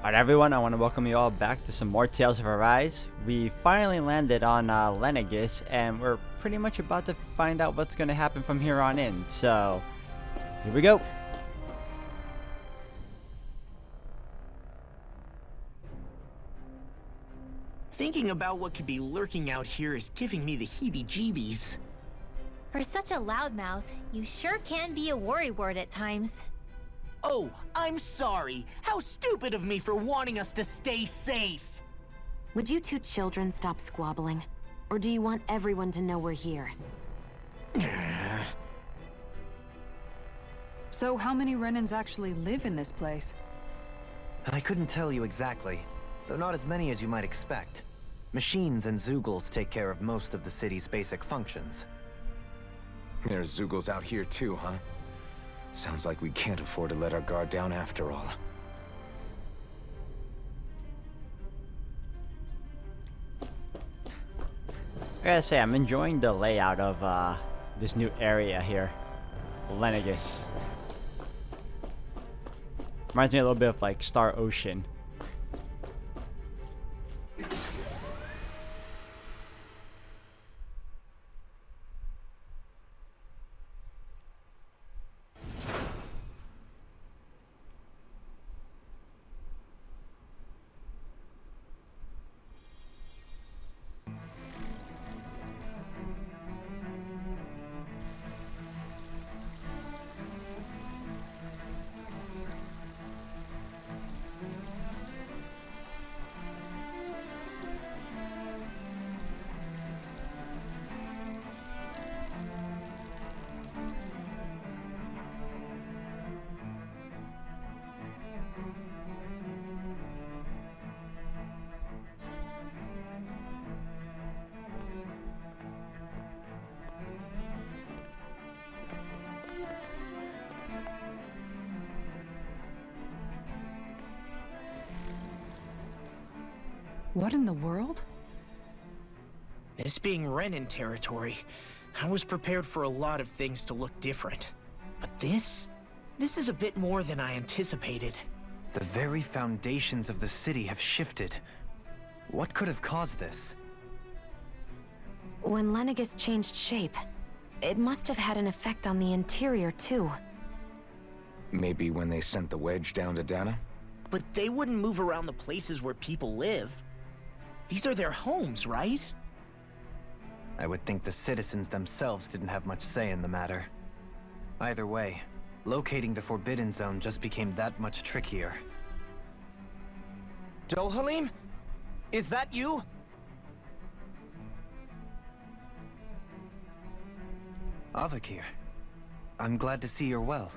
Alright everyone, I want to welcome you all back to some more Tales of Arise. We finally landed on Lenegis, and we're pretty much about to find out what's going to happen from here on in. So, here we go. Thinking about what could be lurking out here is giving me the heebie-jeebies. For such a loudmouth, you sure can be a worrywart at times. Oh, I'm sorry. How stupid of me for wanting us to stay safe. Would you two children stop squabbling? Or do you want everyone to know we're here? So how many Renans actually live in this place? I couldn't tell you exactly, though not as many as you might expect. Machines and Zeugles take care of most of the city's basic functions. There's Zeugles out here too, huh? Sounds like we can't afford to let our guard down after all. I gotta say, I'm enjoying the layout of this new area here. Lenegis. Reminds me a little bit of like Star Ocean. What in the world? This being Renan territory, I was prepared for a lot of things to look different. But this is a bit more than I anticipated. The very foundations of the city have shifted. What could have caused this? When Lenegis changed shape, it must have had an effect on the interior too. Maybe when they sent the wedge down to Dana? But they wouldn't move around the places where people live. These are their homes, right? I would think the citizens themselves didn't have much say in the matter. Either way, locating the Forbidden Zone just became that much trickier. Dohalim? Is that you? Avakir, I'm glad to see you're well.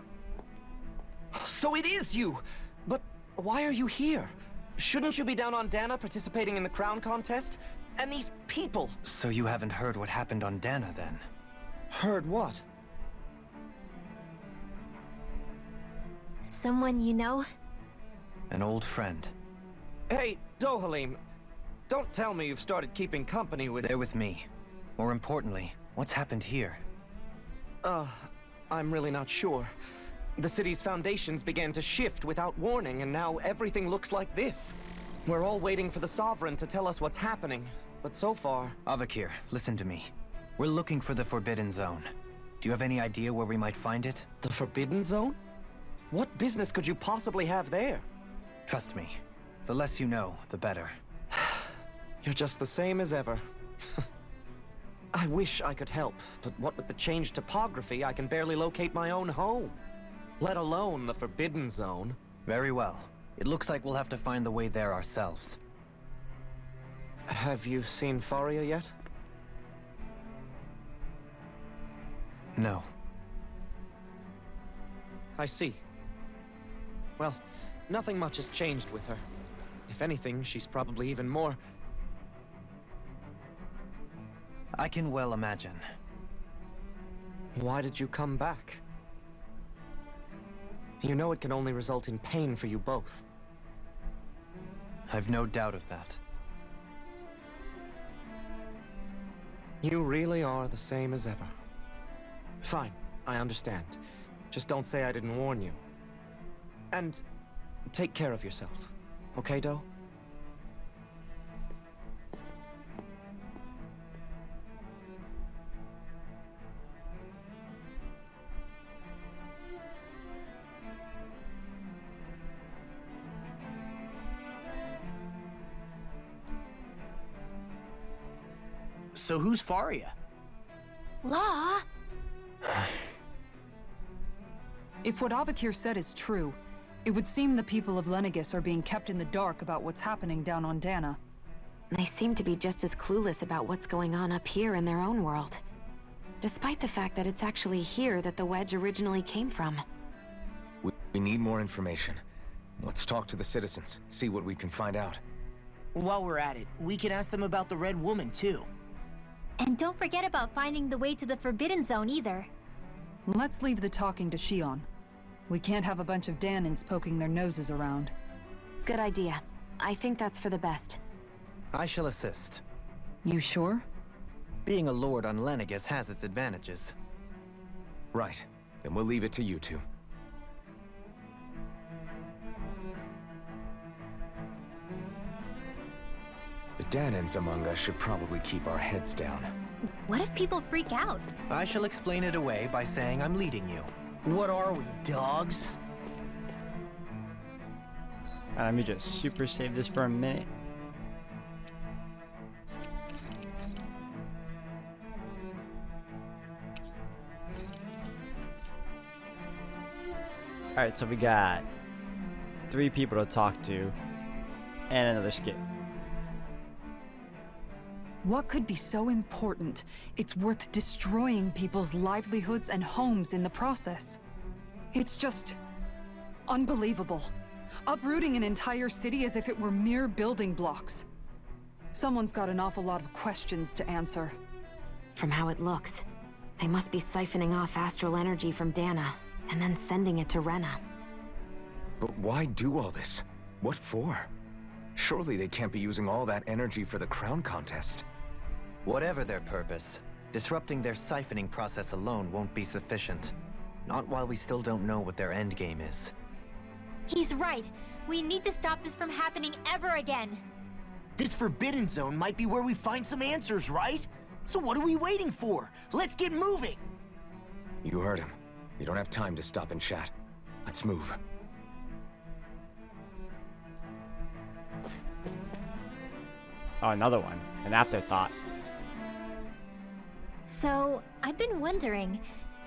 So it is you! But why are you here? Shouldn't you be down on Dana participating in the crown contest? And these people! So you haven't heard what happened on Dana then? Heard what? Someone you know? An old friend. Hey, Dohalim, don't tell me you've started keeping company with... They're with me. More importantly, what's happened here? I'm really not sure. The city's foundations began to shift without warning, and now everything looks like this. We're all waiting for the Sovereign to tell us what's happening, but so far... Avakir, listen to me. We're looking for the Forbidden Zone. Do you have any idea where we might find it? The Forbidden Zone? What business could you possibly have there? Trust me. The less you know, the better. You're just the same as ever. I wish I could help, but what with the changed topography, I can barely locate my own home. Let alone the Forbidden Zone. Very well. It looks like we'll have to find the way there ourselves. Have you seen Faria yet? No. I see. Well, nothing much has changed with her. If anything, she's probably even more... I can well imagine. Why did you come back? You know it can only result in pain for you both. I've no doubt of that. You really are the same as ever. Fine, I understand. Just don't say I didn't warn you. And take care of yourself. Okay, Do? So who's Faria? Law? If what Avakir said is true, it would seem the people of Lenegis are being kept in the dark about what's happening down on Dana. They seem to be just as clueless about what's going on up here in their own world. Despite the fact that it's actually here that the wedge originally came from. We need more information. Let's talk to the citizens, see what we can find out. While we're at it, we can ask them about the Red Woman, too. And don't forget about finding the way to the Forbidden Zone either. Let's leave the talking to Shion. We can't have a bunch of Danins poking their noses around. Good idea. I think that's for the best. I shall assist. You sure? Being a lord on Lenegis has its advantages. Right. Then we'll leave it to you two. The Danins among us should probably keep our heads down. What if people freak out? I shall explain it away by saying I'm leading you. What are we, dogs? Let me just super save this for a minute. Alright, so we got 3 people to talk to and another skip. What could be so important? It's worth destroying people's livelihoods and homes in the process. It's just unbelievable. Uprooting an entire city as if it were mere building blocks. Someone's got an awful lot of questions to answer. From how it looks, they must be siphoning off astral energy from Dana, and then sending it to Rena. But why do all this? What for? Surely they can't be using all that energy for the crown contest. Whatever their purpose, disrupting their siphoning process alone won't be sufficient. Not while we still don't know what their endgame is. He's right. We need to stop this from happening ever again. This Forbidden Zone might be where we find some answers, right? So what are we waiting for? Let's get moving! You heard him. We don't have time to stop and chat. Let's move. Oh, another one. An afterthought. So, I've been wondering,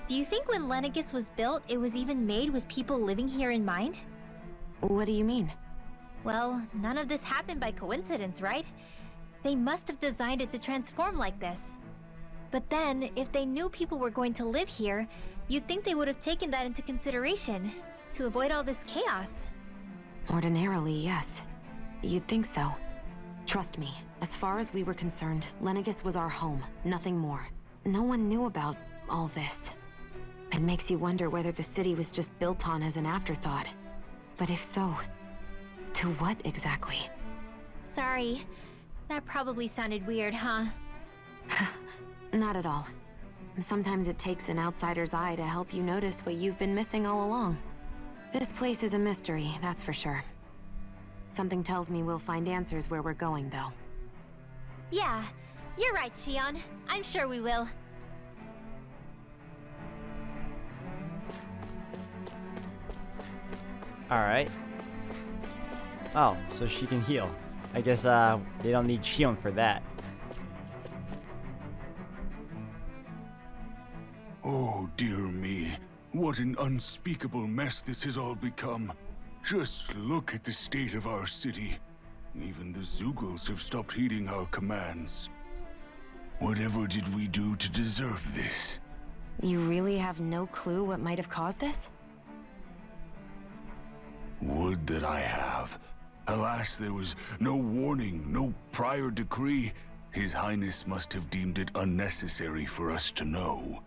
do you think when Lenegis was built, it was even made with people living here in mind? What do you mean? Well, none of this happened by coincidence, right? They must have designed it to transform like this. But then, if they knew people were going to live here, you'd think they would have taken that into consideration, to avoid all this chaos. Ordinarily, yes. You'd think so. Trust me, as far as we were concerned, Lenegis was our home, nothing more. No one knew about all this. It makes you wonder whether the city was just built on as an afterthought. But if so, to what exactly? Sorry. That probably sounded weird, huh? Not at all. Sometimes it takes an outsider's eye to help you notice what you've been missing all along. This place is a mystery, that's for sure. Something tells me we'll find answers where we're going, though. Yeah, you're right, Shion. I'm sure we will. Alright. Oh, so she can heal. I guess they don't need Shion for that. Oh, dear me. What an unspeakable mess this has all become. Just look at the state of our city. Even the Zugals have stopped heeding our commands. Whatever did we do to deserve this? You really have no clue what might have caused this? Would that I have. Alas, there was no warning, no prior decree. His Highness must have deemed it unnecessary for us to know.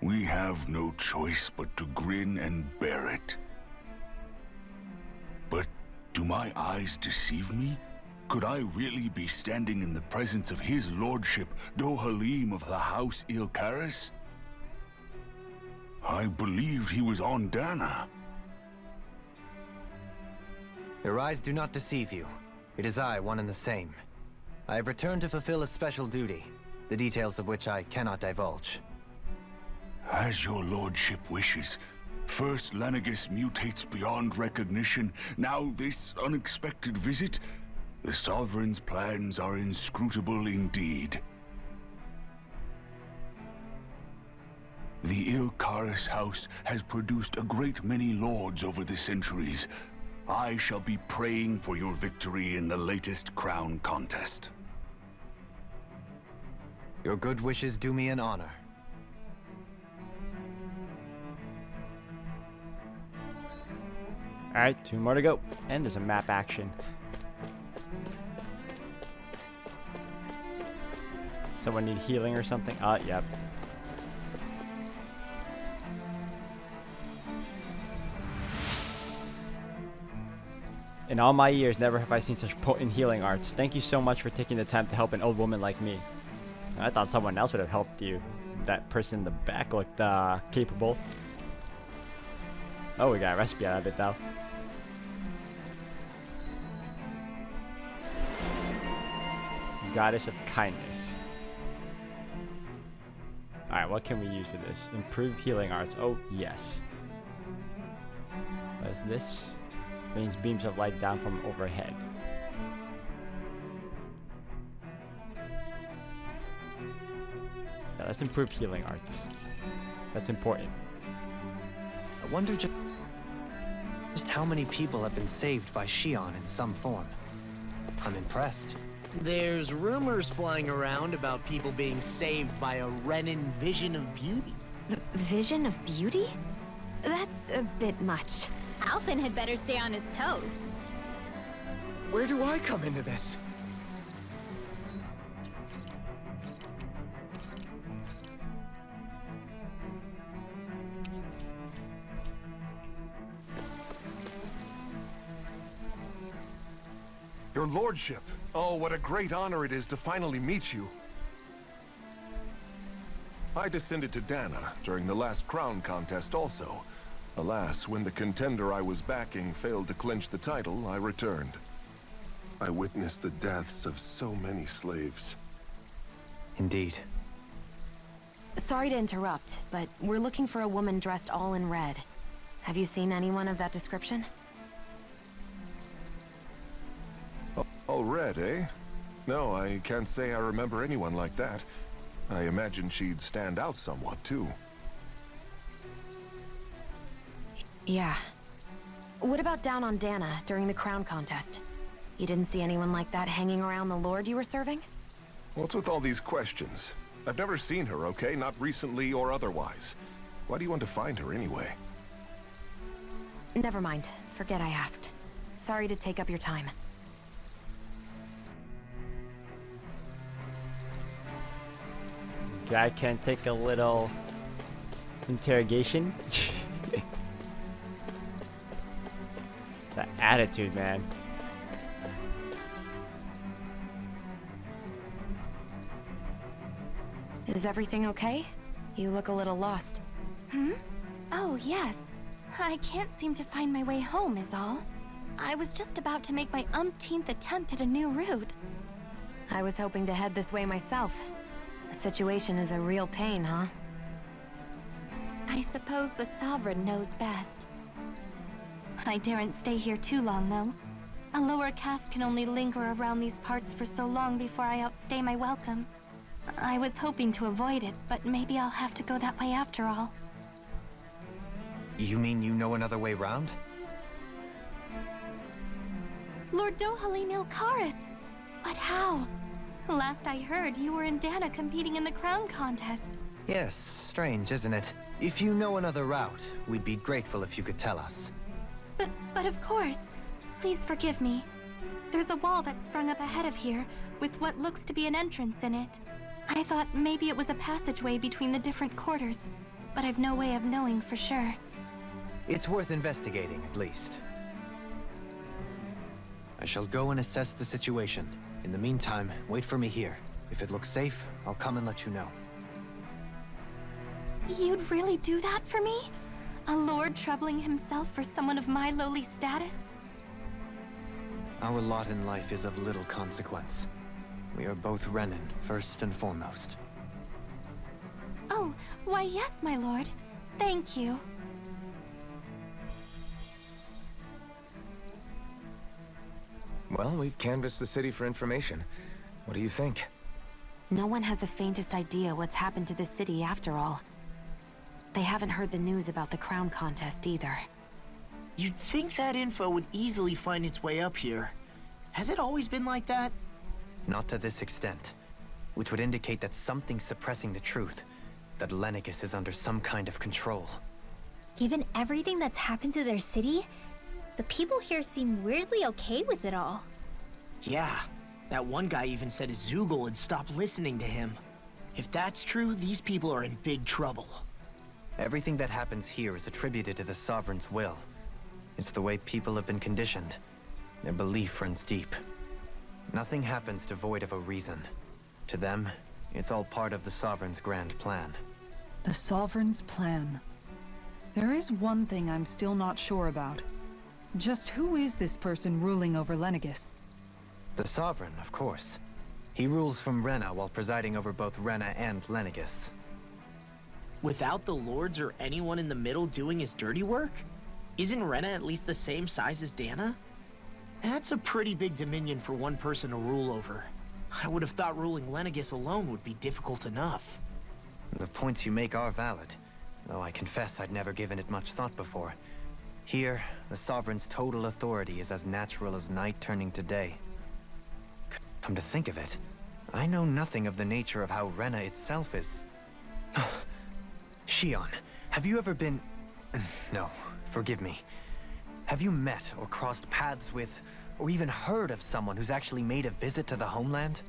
We have no choice but to grin and bear it. But do my eyes deceive me? Could I really be standing in the presence of his lordship, Dohalim of the House Ilkaris? I believed he was on Dana. Your eyes do not deceive you. It is I, one and the same. I have returned to fulfill a special duty, the details of which I cannot divulge. As your lordship wishes. First Lenegis mutates beyond recognition, now this unexpected visit. The Sovereign's plans are inscrutable indeed. The Ilkaris house has produced a great many lords over the centuries. I shall be praying for your victory in the latest crown contest. Your good wishes do me an honor. Alright, 2 more to go. And there's a map action. Someone need healing or something? Yep. In all my years, never have I seen such potent healing arts. Thank you so much for taking the time to help an old woman like me. I thought someone else would have helped you. That person in the back looked capable. Oh, we got a recipe out of it though. Goddess of Kindness. Alright, what can we use for this? Improve healing arts. Oh, yes. What is this? Rains beams of light down from overhead. Yeah, let's improve healing arts. That's important. I wonder just how many people have been saved by Shion in some form. I'm impressed. There's rumors flying around about people being saved by a Renin vision of beauty. Vision of beauty? That's a bit much. Alphen had better stay on his toes. Where do I come into this? Your lordship. Oh, what a great honor it is to finally meet you. I descended to Dana during the last crown contest also. Alas, when the contender I was backing failed to clinch the title, I returned. I witnessed the deaths of so many slaves. Indeed. Sorry to interrupt, but we're looking for a woman dressed all in red. Have you seen anyone of that description? All red, eh? No, I can't say I remember anyone like that. I imagine she'd stand out somewhat, too. Yeah. What about down on Dana during the crown contest? You didn't see anyone like that hanging around the lord you were serving? What's with all these questions? I've never seen her, okay? Not recently or otherwise. Why do you want to find her anyway? Never mind. Forget I asked. Sorry to take up your time. Guy can take a little interrogation. That attitude, man. Is everything okay? You look a little lost. Oh, yes. I can't seem to find my way home, is all. I was just about to make my umpteenth attempt at a new route. I was hoping to head this way myself. The situation is a real pain, huh? I suppose the Sovereign knows best. I daren't stay here too long, though. A lower caste can only linger around these parts for so long before I outstay my welcome. I was hoping to avoid it, but maybe I'll have to go that way after all. You mean you know another way round? Lord Dohalim Ilkaris! But how? Last I heard, you were in Dana competing in the crown contest. Yes, strange, isn't it? If you know another route, we'd be grateful if you could tell us. But of course. Please forgive me. There's a wall that sprung up ahead of here, with what looks to be an entrance in it. I thought maybe it was a passageway between the different quarters, but I've no way of knowing for sure. It's worth investigating, at least. I shall go and assess the situation. In the meantime, wait for me here. If it looks safe, I'll come and let you know. You'd really do that for me? A lord troubling himself for someone of my lowly status? Our lot in life is of little consequence. We are both Renin, first and foremost. Oh, why yes, my lord. Thank you. Well, we've canvassed the city for information. What do you think? No one has the faintest idea what's happened to the city after all. They haven't heard the news about the crown contest either. You'd think that info would easily find its way up here. Has it always been like that? Not to this extent, which would indicate that something's suppressing the truth, that Lenegis is under some kind of control. Given everything that's happened to their city, the people here seem weirdly okay with it all. Yeah, that one guy even said his Zoogle had stopped listening to him. If that's true, these people are in big trouble. Everything that happens here is attributed to the Sovereign's will. It's the way people have been conditioned. Their belief runs deep. Nothing happens devoid of a reason. To them, it's all part of the Sovereign's grand plan. The Sovereign's plan. There is one thing I'm still not sure about. Just who is this person ruling over Lenegis? The Sovereign, of course. He rules from Rena while presiding over both Rena and Lenegis. Without the lords or anyone in the middle doing his dirty work? Isn't Rena at least the same size as Dana? That's a pretty big dominion for one person to rule over. I would have thought ruling Lenegis alone would be difficult enough. The points you make are valid, though I confess I'd never given it much thought before. Here, the Sovereign's total authority is as natural as night turning to day. Come to think of it, I know nothing of the nature of how Rena itself is. Shion, have you ever been... No, forgive me. Have you met or crossed paths with, or even heard of someone who's actually made a visit to the homeland?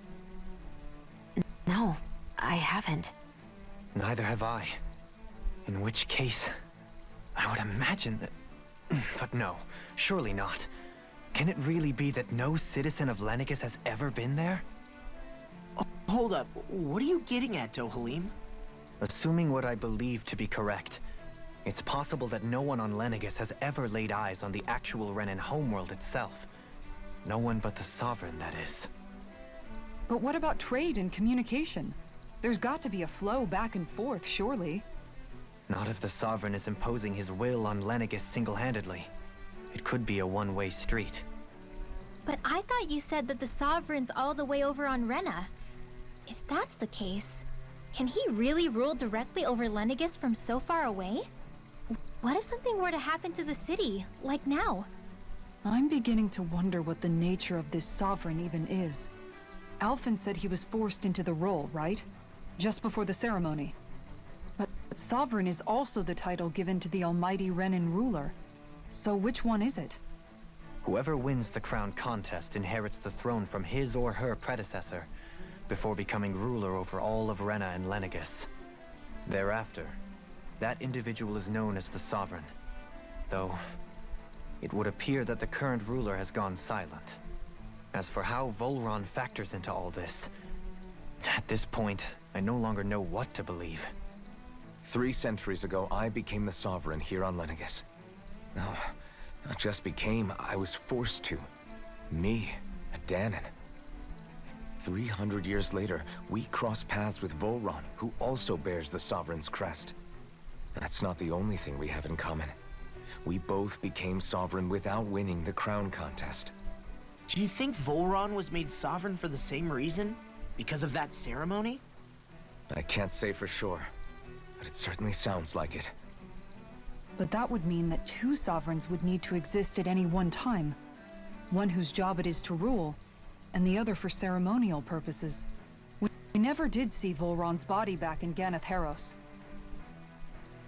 No, I haven't. Neither have I. In which case, I would imagine that... But no, surely not. Can it really be that no citizen of Lenegis has ever been there? Oh, hold up, what are you getting at, Dohalim? Assuming what I believe to be correct, it's possible that no one on Lenegis has ever laid eyes on the actual Renin homeworld itself. No one but the Sovereign, that is. But what about trade and communication? There's got to be a flow back and forth, surely. Not if the Sovereign is imposing his will on Lenegis single-handedly. It could be a one-way street. But I thought you said that the Sovereign's all the way over on Rena. If that's the case, can he really rule directly over Lenegis from so far away? What if something were to happen to the city, like now? I'm beginning to wonder what the nature of this Sovereign even is. Alphen said he was forced into the role, right? Just before the ceremony. But Sovereign is also the title given to the almighty Renin ruler. So which one is it? Whoever wins the crown contest inherits the throne from his or her predecessor, before becoming ruler over all of Rena and Lenegis. Thereafter, that individual is known as the Sovereign. Though, it would appear that the current ruler has gone silent. As for how Volron factors into all this, at this point, I no longer know what to believe. 3 centuries ago, I became the Sovereign here on Lenegis. No, not just became, I was forced to. Me, a Danon. 300 years later, we cross paths with Volron, who also bears the Sovereign's crest. That's not the only thing we have in common. We both became Sovereign without winning the crown contest. Do you think Volron was made Sovereign for the same reason? Because of that ceremony? I can't say for sure, but it certainly sounds like it. But that would mean that 2 Sovereigns would need to exist at any one time. One whose job it is to rule, and the other for ceremonial purposes. We never did see Volron's body back in Ganeth Haros.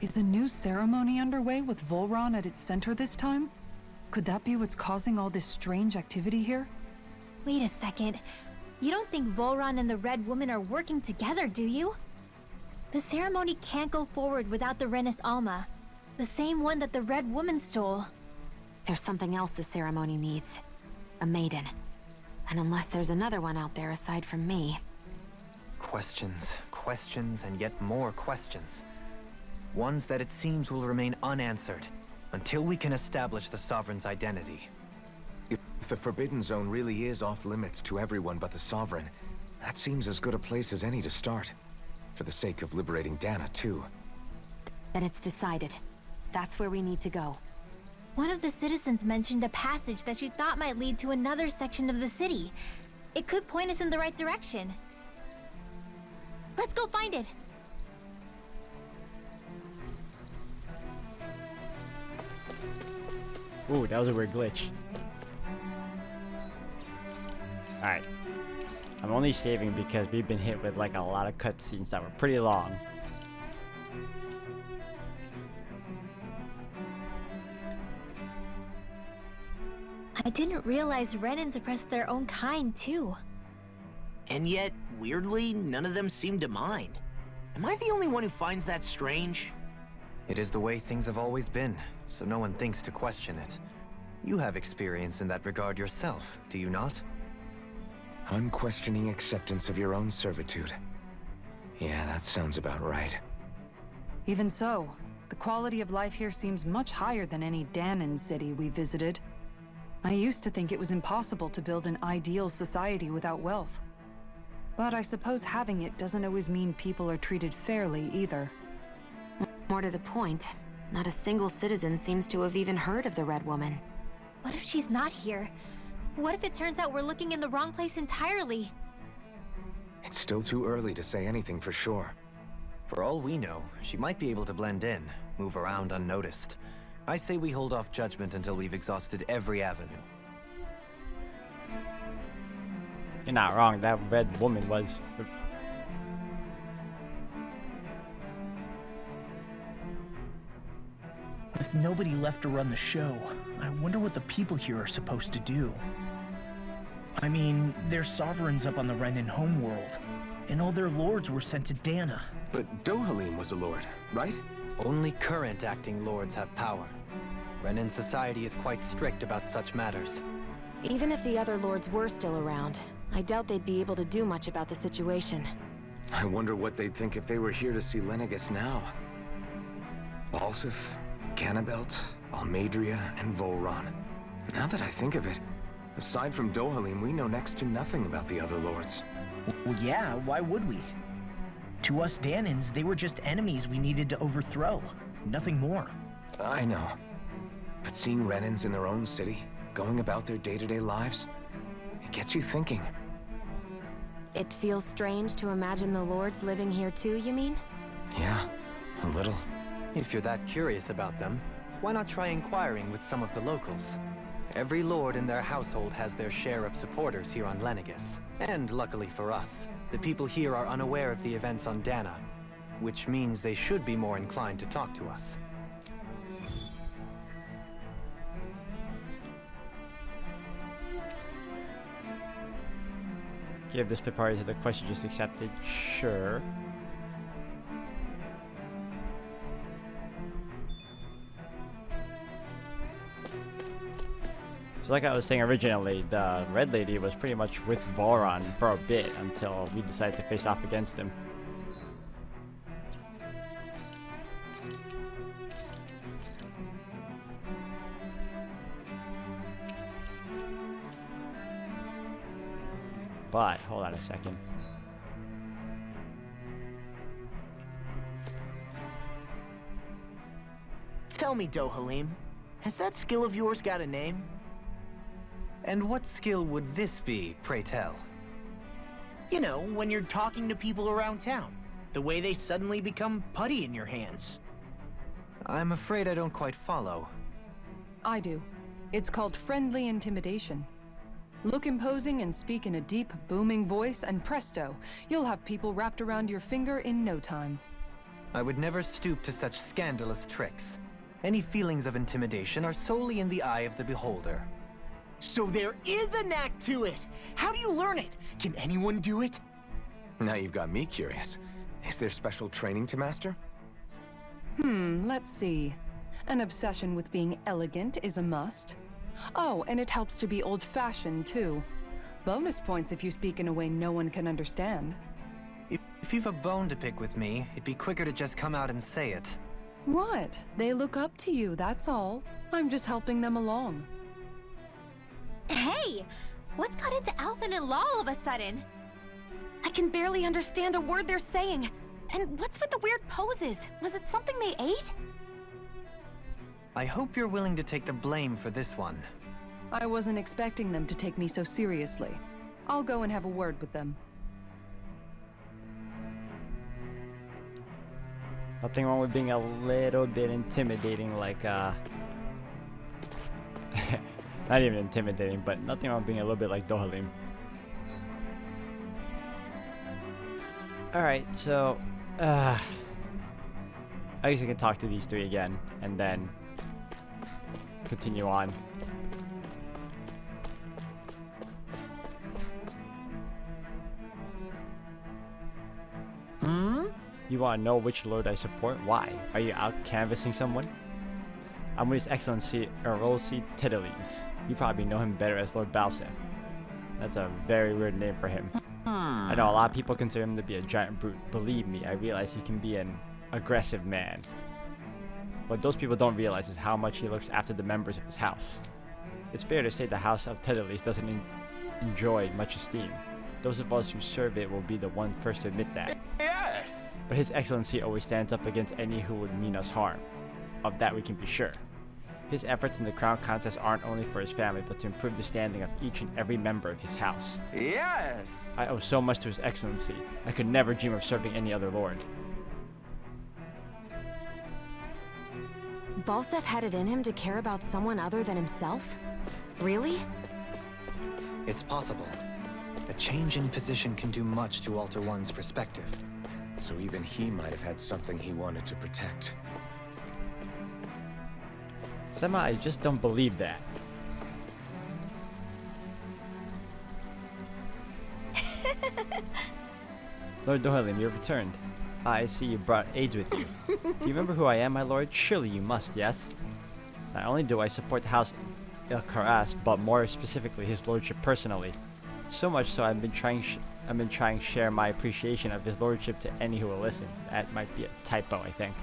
Is a new ceremony underway with Volron at its center this time? Could that be what's causing all this strange activity here? Wait a second. You don't think Volron and the Red Woman are working together, do you? The ceremony can't go forward without the Renis Alma. The same one that the Red Woman stole. There's something else the ceremony needs. A maiden. And unless there's another one out there aside from me... Questions, questions, and yet more questions. Ones that it seems will remain unanswered, until we can establish the Sovereign's identity. If If the Forbidden Zone really is off limits to everyone but the Sovereign, that seems as good a place as any to start. For the sake of liberating Dana, too. Then it's decided. That's where we need to go. One of the citizens mentioned a passage that she thought might lead to another section of the city. It could point us in the right direction. Let's go find it! Ooh, that was a weird glitch. Alright. I'm only saving because we've been hit with like a lot of cutscenes that were pretty long. I didn't realize Renans oppressed their own kind, too. And yet, weirdly, none of them seem to mind. Am I the only one who finds that strange? It is the way things have always been, so no one thinks to question it. You have experience in that regard yourself, do you not? Unquestioning acceptance of your own servitude. Yeah, that sounds about right. Even so, the quality of life here seems much higher than any Danon city we visited. I used to think it was impossible to build an ideal society without wealth. But I suppose having it doesn't always mean people are treated fairly either. More to the point, not a single citizen seems to have even heard of the Red Woman. What if she's not here? What if it turns out we're looking in the wrong place entirely? It's still too early to say anything for sure. For all we know, she might be able to blend in, move around unnoticed. I say we hold off judgment until we've exhausted every avenue. You're not wrong, that red woman was... With nobody left to run the show, I wonder what the people here are supposed to do. I mean, there's sovereigns up on the Renan homeworld, and all their lords were sent to Dana. But Dohalim was a lord, right? Only current acting lords have power. Renan society is quite strict about such matters. Even if the other lords were still around, I doubt they'd be able to do much about the situation. I wonder what they'd think if they were here to see Lenegis now. Balsif, Cannabelt, Almadria, and Volron. Now that I think of it, aside from Dohalim, we know next to nothing about the other lords. Well, yeah, why would we? To us Danans, they were just enemies we needed to overthrow. Nothing more. I know. But seeing Renans in their own city, going about their day-to-day lives, it gets you thinking. It feels strange to imagine the lords living here too, you mean? Yeah, a little. If you're that curious about them, why not try inquiring with some of the locals? Every lord in their household has their share of supporters here on Lenegis. And luckily for us, the people here are unaware of the events on Dana, which means they should be more inclined to talk to us. Give this priority to the quest you just accepted. Sure. So like I was saying originally, the Red Lady was pretty much with Voron for a bit until we decided to face off against him. But, hold on a second. Tell me, Dohalim, has that skill of yours got a name? And what skill would this be, pray tell? You know, when you're talking to people around town. The way they suddenly become putty in your hands. I'm afraid I don't quite follow. I do. It's called friendly intimidation. Look imposing and speak in a deep, booming voice, and presto, you'll have people wrapped around your finger in no time. I would never stoop to such scandalous tricks. Any feelings of intimidation are solely in the eye of the beholder. So there is a knack to it! How do you learn it? Can anyone do it? Now you've got me curious. Is there special training to master? Let's see. An obsession with being elegant is a must. Oh, and it helps to be old-fashioned, too. Bonus points if you speak in a way no one can understand. If you've a bone to pick with me, it'd be quicker to just come out and say it. What? They look up to you, that's all. I'm just helping them along. Hey! What's got into Alvin and Law all of a sudden? I can barely understand a word they're saying. And what's with the weird poses? Was it something they ate? I hope you're willing to take the blame for this one. I wasn't expecting them to take me so seriously. I'll go and have a word with them. Nothing wrong with being a little bit intimidating, like, not even intimidating, but nothing wrong with being a little bit like Dohalim. Alright, so, I guess I can talk to these three again, and then continue on. You want to know which lord I support? Why? Are you out canvassing someone? I'm with His Excellency Erolsi Tiddles. You probably know him better as Lord Balsef. That's a very weird name for him. I know a lot of people consider him to be a giant brute. Believe me, I realize he can be an aggressive man. What those people don't realize is how much he looks after the members of his house. It's fair to say the house of Tiddles doesn't enjoy much esteem. Those of us who serve it will be the one first to admit that. Yes! But His Excellency always stands up against any who would mean us harm. Of that we can be sure. His efforts in the crown contest aren't only for his family, but to improve the standing of each and every member of his house. Yes! I owe so much to His Excellency. I could never dream of serving any other lord. Balsef had it in him to care about someone other than himself? Really? It's possible. A change in position can do much to alter one's perspective. So even he might have had something he wanted to protect. Somehow I just don't believe that. Lord Dohalim, you have returned. I see you brought aides with you. Do you remember who I am, my lord? Surely you must, yes? Not only do I support the house El Karas, but more specifically his lordship personally. So much so I've been trying to share my appreciation of his lordship to any who will listen. That might be a typo, I think.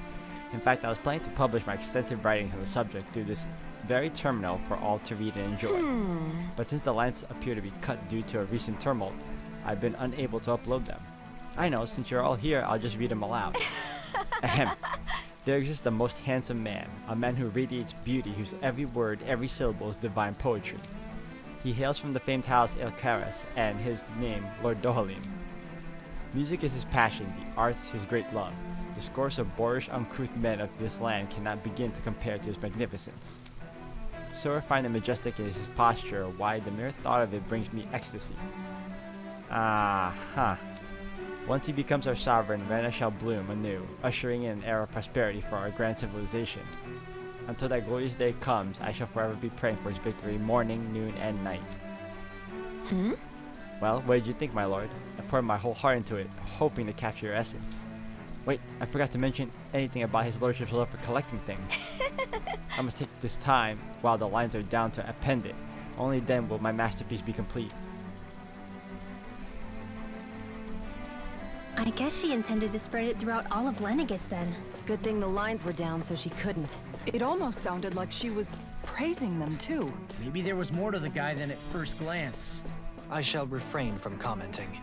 In fact, I was planning to publish my extensive writings on the subject through this very terminal for all to read and enjoy. But since the lines appear to be cut due to a recent tumult, I've been unable to upload them. I know, since you're all here, I'll just read them aloud. Ahem. There exists a most handsome man, a man who radiates beauty, whose every word, every syllable is divine poetry. He hails from the famed house El Karas, and his name, Lord Dohalim. Music is his passion, the arts his great love. The scores of boorish, uncouth men of this land cannot begin to compare to his magnificence. So refined and majestic is his posture, why the mere thought of it brings me ecstasy. Once he becomes our sovereign, Rena shall bloom anew, ushering in an era of prosperity for our grand civilization. Until that glorious day comes, I shall forever be praying for his victory, morning, noon, and night. Well, what did you think, my lord? I poured my whole heart into it, hoping to capture your essence. Wait, I forgot to mention anything about his lordship's love for collecting things. I must take this time while the lines are down to append it. Only then will my masterpiece be complete. I guess she intended to spread it throughout all of Lenegis then. Good thing the lines were down so she couldn't. It almost sounded like she was praising them too. Maybe there was more to the guy than at first glance. I shall refrain from commenting.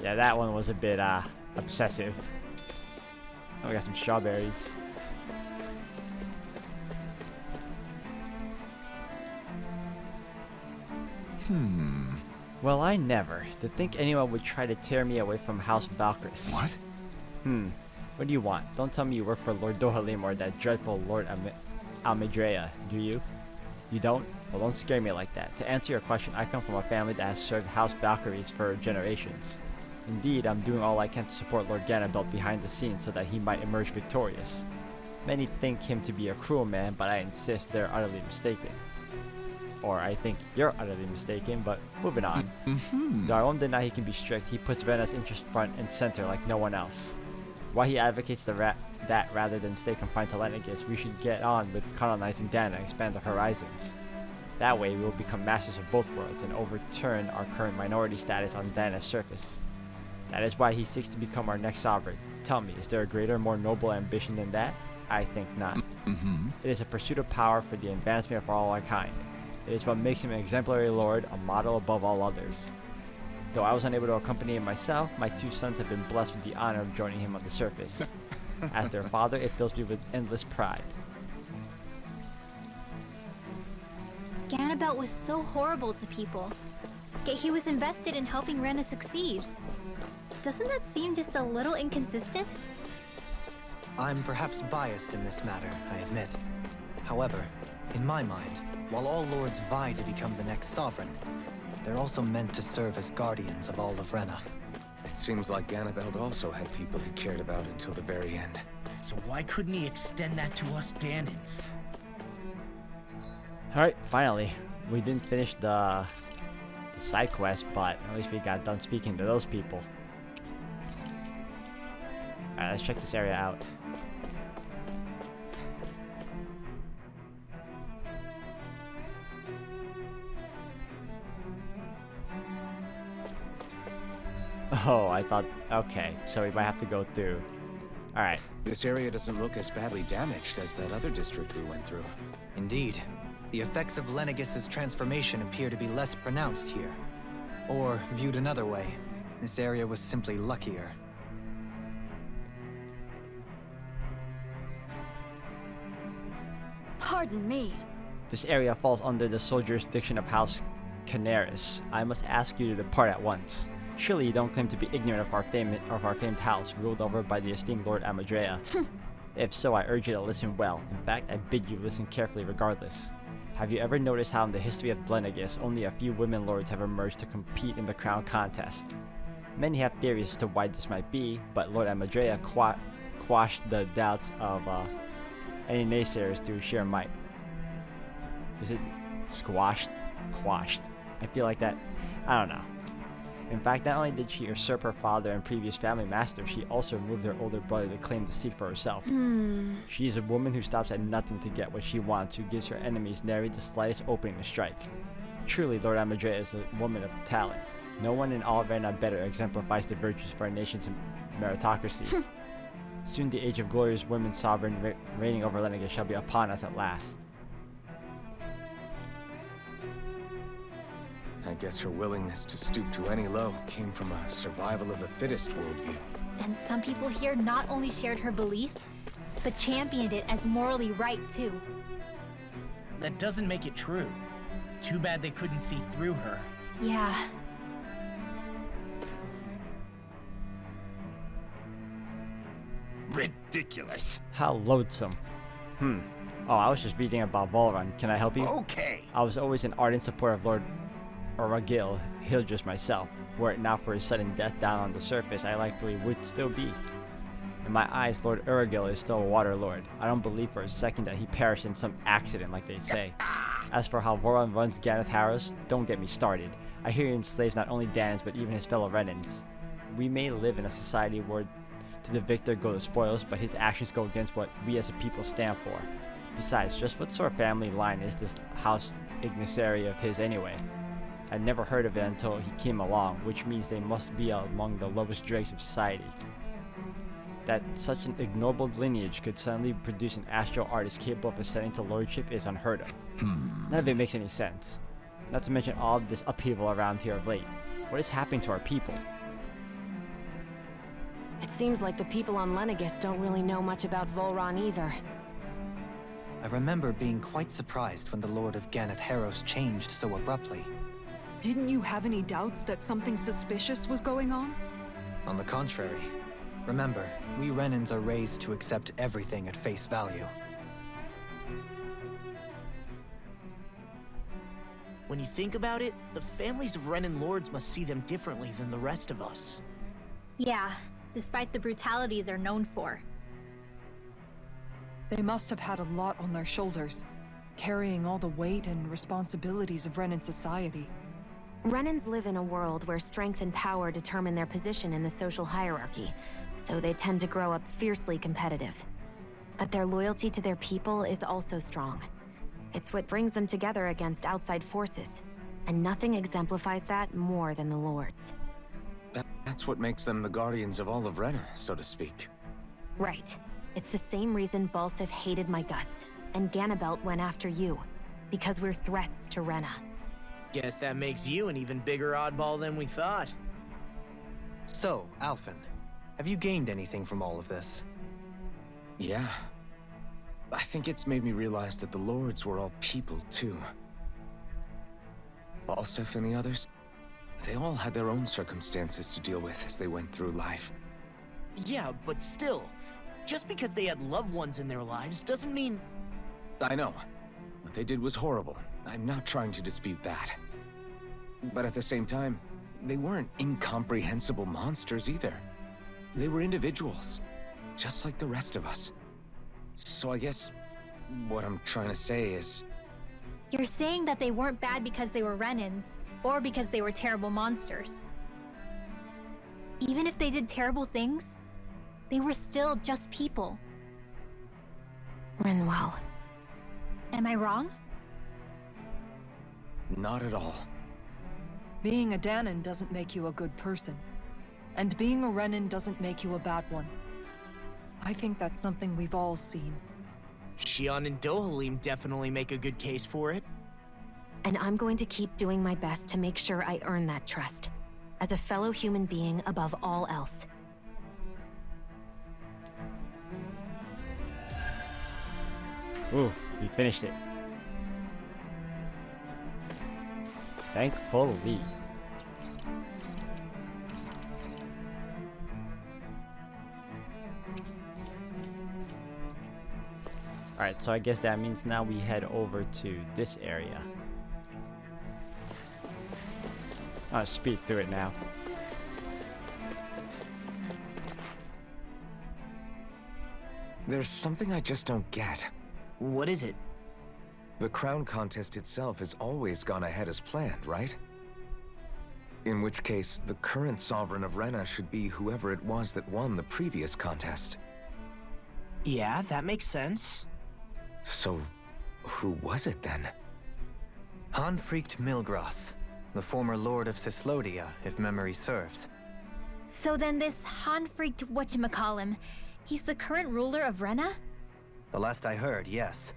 Yeah, that one was a bit, obsessive. Oh, we got some strawberries. Well, I never. To think anyone would try to tear me away from House Valkyris. What? What do you want? Don't tell me you work for Lord Dohalim or that dreadful Lord Almedrea, do you? You don't? Well, don't scare me like that. To answer your question, I come from a family that has served House Valkyries for generations. Indeed, I'm doing all I can to support Lord Ganabelt behind the scenes so that he might emerge victorious. Many think him to be a cruel man, but I insist they're utterly mistaken. Or I think you're utterly mistaken, but moving on. Though I won't deny he can be strict, he puts Rena's interest front and center like no one else. Why he advocates that rather than stay confined to Lenegis, we should get on with colonizing Dana and expand the horizons. That way we will become masters of both worlds and overturn our current minority status on Dana's surface. That is why he seeks to become our next sovereign. Tell me, is there a greater, more noble ambition than that? I think not. It is a pursuit of power for the advancement of all our kind. It is what makes him an exemplary lord, a model above all others. Though I was unable to accompany him myself, my two sons have been blessed with the honor of joining him on the surface. As their father, it fills me with endless pride. Ganabelt was so horrible to people, yet he was invested in helping Rena succeed. Doesn't that seem just a little inconsistent? I'm perhaps biased in this matter, I admit. However, in my mind, while all lords vie to become the next sovereign, they're also meant to serve as guardians of all of Rena. It seems like Ganabelt also had people he cared about until the very end. So why couldn't he extend that to us Danans? Alright, finally. We didn't finish the side quest, but at least we got done speaking to those people. Alright, let's check this area out. Oh, I thought... Okay, so we might have to go through. Alright. This area doesn't look as badly damaged as that other district we went through. Indeed, the effects of Lenegis' transformation appear to be less pronounced here. Or, viewed another way, this area was simply luckier. Pardon me. This area falls under the sole jurisdiction of House Canaris. I must ask you to depart at once. Surely you don't claim to be ignorant of our famed house, ruled over by the esteemed Lord Amadrea. If so, I urge you to listen well. In fact, I bid you listen carefully regardless. Have you ever noticed how in the history of Lenegis, only a few women lords have emerged to compete in the crown contest? Many have theories as to why this might be, but Lord Amadrea quashed the doubts of any naysayers through sheer might. Is it squashed? Quashed. I feel like that. I don't know. In fact, not only did she usurp her father and previous family master, she also removed her older brother to claim the seat for herself. She is a woman who stops at nothing to get what she wants, who gives her enemies nary the slightest opening to strike. Truly, Lord Amadrea is a woman of talent. No one in all Rena better exemplifies the virtues for a nation's meritocracy. Soon the age of glorious women sovereign reigning over Lenegis shall be upon us at last. I guess her willingness to stoop to any low came from a survival of the fittest worldview. And some people here not only shared her belief, but championed it as morally right too. That doesn't make it true. Too bad they couldn't see through her. Yeah. Ridiculous. How loathsome. Oh, I was just reading about Volrun. Can I help you? Okay. I was always an ardent supporter of Lord Uragil, Hildress myself. Were it not for his sudden death down on the surface, I likely would still be. In my eyes, Lord Uragil is still a water lord. I don't believe for a second that he perished in some accident like they say. As for how Voron runs Ganath Harros, don't get me started. I hear he enslaves not only Danans but even his fellow Renans. We may live in a society where to the victor go the spoils, but his actions go against what we as a people stand for. Besides, just what sort of family line is this House Ignaceri of his anyway? I'd never heard of it until he came along, which means they must be among the lowest dregs of society. That such an ignoble lineage could suddenly produce an astral artist capable of ascending to lordship is unheard of. None of it makes any sense. Not to mention all of this upheaval around here of late. What is happening to our people? It seems like the people on Lenegis don't really know much about Volron either. I remember being quite surprised when the Lord of Ganath Harros changed so abruptly. Didn't you have any doubts that something suspicious was going on? On the contrary. Remember, we Renans are raised to accept everything at face value. When you think about it, the families of Renan lords must see them differently than the rest of us. Yeah, despite the brutality they're known for. They must have had a lot on their shoulders, carrying all the weight and responsibilities of Renan society. Renans live in a world where strength and power determine their position in the social hierarchy, so they tend to grow up fiercely competitive. But their loyalty to their people is also strong. It's what brings them together against outside forces, and nothing exemplifies that more than the Lords. That's what makes them the guardians of all of Rena, so to speak. Right. It's the same reason Balsif hated my guts, and Ganabelt went after you. Because we're threats to Rena. Guess that makes you an even bigger oddball than we thought. So, Alphen, have you gained anything from all of this? Yeah. I think it's made me realize that the Lords were all people, too. Balsif and the others, they all had their own circumstances to deal with as they went through life. Yeah, but still, just because they had loved ones in their lives doesn't mean... I know. What they did was horrible. I'm not trying to dispute that. But at the same time, they weren't incomprehensible monsters either. They were individuals, just like the rest of us. So I guess what I'm trying to say is... You're saying that they weren't bad because they were Renans, or because they were terrible monsters. Even if they did terrible things, they were still just people. Rinwell. Am I wrong? Not at all. Being a Danon doesn't make you a good person. And being a Renan doesn't make you a bad one. I think that's something we've all seen. Shion and Dohalim definitely make a good case for it. And I'm going to keep doing my best to make sure I earn that trust. As a fellow human being above all else. Ooh, we finished it. Thankfully. Alright, so I guess that means now we head over to this area. I'll speed through it now. There's something I just don't get. What is it? The crown contest itself has always gone ahead as planned, right? In which case, the current sovereign of Rena should be whoever it was that won the previous contest. Yeah, that makes sense. So, who was it then? Hanfried Milgras, the former Lord of Cislodia, if memory serves. So then this Hanfried whatchamacallem, he's the current ruler of Rena? The last I heard, yes.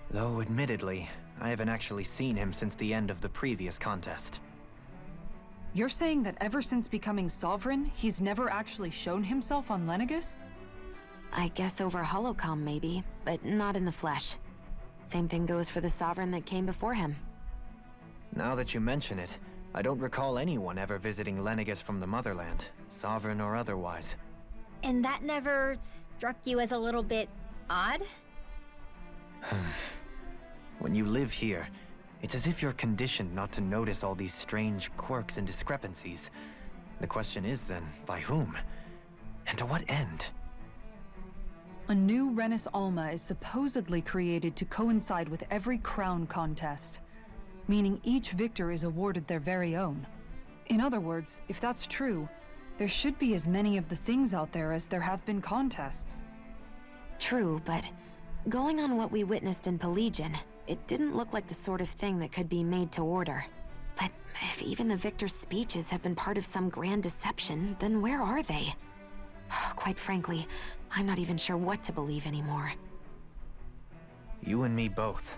Though, admittedly, I haven't actually seen him since the end of the previous contest. You're saying that ever since becoming sovereign, he's never actually shown himself on Lenegis? I guess over holocom maybe, but not in the flesh. Same thing goes for the sovereign that came before him. Now that you mention it, I don't recall anyone ever visiting Lenegis from the motherland, sovereign or otherwise. And that never struck you as a little bit odd? When you live here, it's as if you're conditioned not to notice all these strange quirks and discrepancies. The question is then, by whom? And to what end? A new Renis Alma is supposedly created to coincide with every crown contest, meaning each victor is awarded their very own. In other words, if that's true, there should be as many of the things out there as there have been contests. True, but going on what we witnessed in Pelagian, it didn't look like the sort of thing that could be made to order. But if even the victor's speeches have been part of some grand deception, then where are they? Quite frankly, I'm not even sure what to believe anymore. You and me both.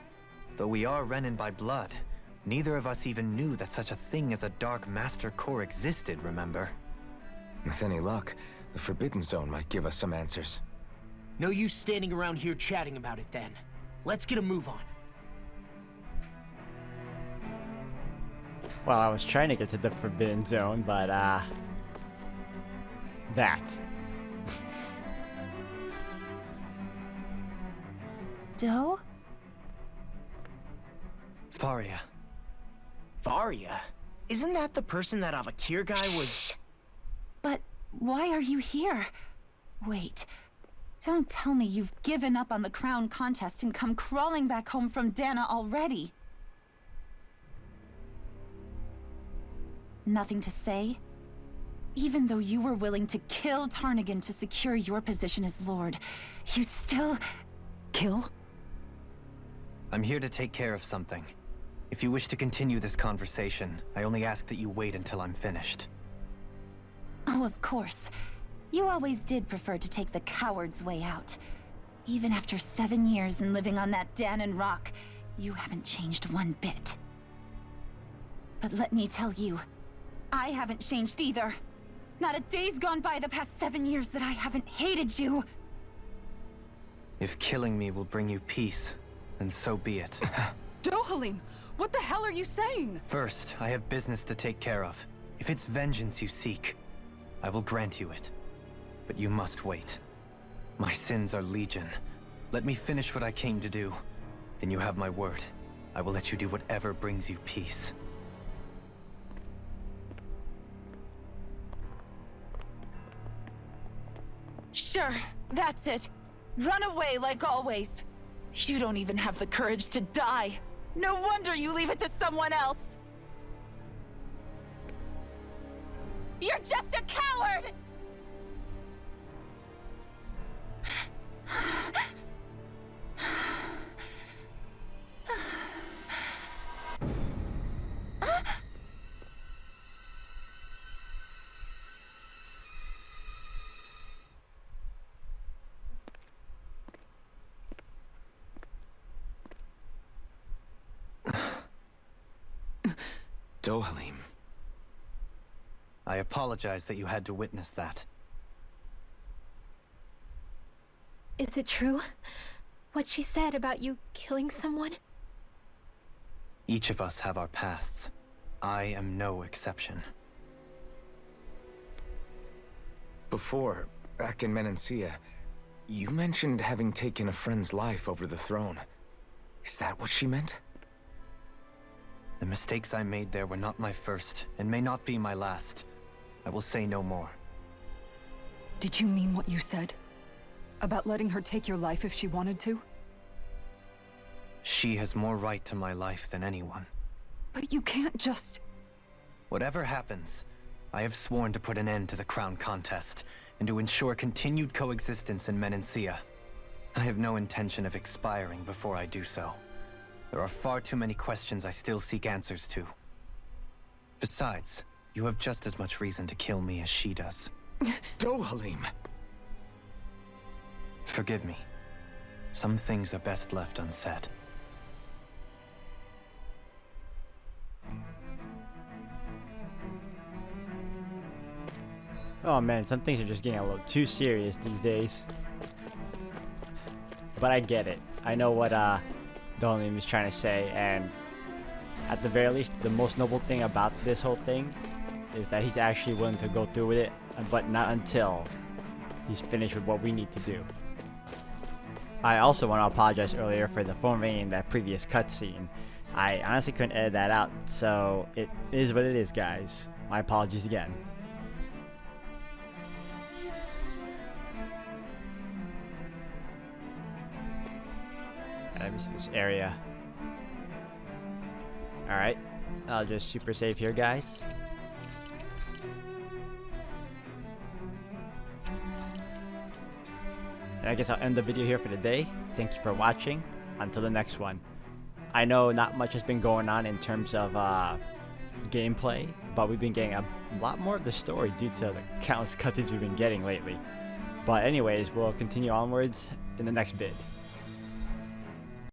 Though we are Renan by blood, neither of us even knew that such a thing as a Dark Master Core existed, remember? With any luck, the Forbidden Zone might give us some answers. No use standing around here chatting about it then. Let's get a move on. Well, I was trying to get to the Forbidden Zone, but, that. Doe? Faria. Varia? Isn't that the person that Avakir guy was... But why are you here? Wait. Don't tell me you've given up on the crown contest and come crawling back home from Dana already. Nothing to say? Even though you were willing to kill Tarnigan to secure your position as Lord, you still... Kill? I'm here to take care of something. If you wish to continue this conversation, I only ask that you wait until I'm finished. Oh, of course. You always did prefer to take the coward's way out. Even after 7 years and living on that Danon rock, You haven't changed one bit. But let me tell you, I haven't changed either. Not a day's gone by the past 7 years that I haven't hated you. If killing me will bring you peace, then so be it. Dohalim, what the hell are you saying? First, I have business to take care of. If it's vengeance you seek, I will grant you it. But you must wait. My sins are legion. Let me finish what I came to do. Then you have my word. I will let you do whatever brings you peace. Sure, that's it. Run away like always. You don't even have the courage to die. No wonder you leave it to someone else. You're just a coward! Dohalim. I apologize that you had to witness that. Is it true? What she said about you killing someone? Each of us have our pasts. I am no exception. Before, back in Menancia, you mentioned having taken a friend's life over the throne. Is that what she meant? The mistakes I made there were not my first, and may not be my last. I will say no more. Did you mean what you said? About letting her take your life if she wanted to? She has more right to my life than anyone. But you can't just... Whatever happens, I have sworn to put an end to the crown contest, and to ensure continued coexistence in Menancia. I have no intention of expiring before I do so. There are far too many questions I still seek answers to. Besides, you have just as much reason to kill me as she does. Dohalim! Forgive me. Some things are best left unsaid. Oh man, some things are just getting a little too serious these days. But I get it. I know what Dohalim is trying to say, and at the very least, the most noble thing about this whole thing is that he's actually willing to go through with it, but not until he's finished with what we need to do. I also want to apologize earlier for the phone ringing in that previous cutscene. I honestly couldn't edit that out, so it is what it is, guys. My apologies again. I missed this area. Alright, I'll just super save here, guys. And I guess I'll end the video here for today. Thank you for watching. Until the next one. I know not much has been going on in terms of gameplay, but we've been getting a lot more of the story due to the countless cutscenes we've been getting lately. But anyways, we'll continue onwards in the next vid.